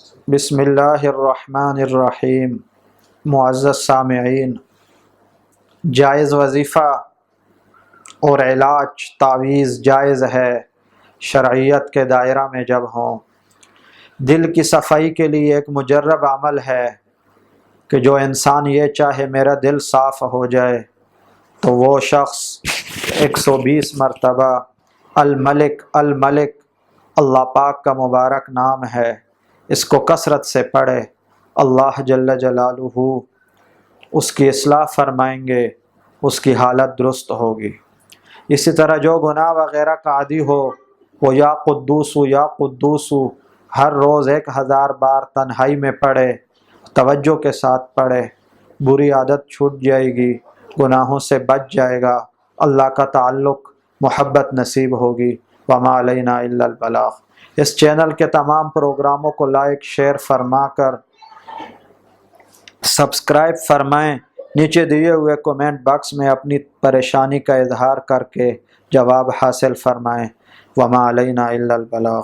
بسم اللہ الرحمن الرحیم۔ معزز سامعین، جائز وظیفہ اور علاج تعویذ جائز ہے شرعیت کے دائرہ میں جب ہوں۔ دل کی صفائی کے لیے ایک مجرب عمل ہے کہ جو انسان یہ چاہے میرا دل صاف ہو جائے تو وہ شخص 120 مرتبہ الملک الملک، اللہ پاک کا مبارک نام ہے، اس کو کثرت سے پڑھے، اللہ جل جلالہ اس کی اصلاح فرمائیں گے، اس کی حالت درست ہوگی۔ اسی طرح جو گناہ وغیرہ کا عادی ہو وہ یا قدوس ہر روز 1000 بار تنہائی میں پڑھے، توجہ کے ساتھ پڑھے، بری عادت چھوٹ جائے گی، گناہوں سے بچ جائے گا، اللہ کا تعلق محبت نصیب ہوگی۔ وما علینا الا البلاغ۔ اس چینل کے تمام پروگراموں کو لائک شیئر فرما کر سبسکرائب فرمائیں۔ نیچے دیے ہوئے کومنٹ باکس میں اپنی پریشانی کا اظہار کر کے جواب حاصل فرمائیں۔ وما علینا الا البلاغ۔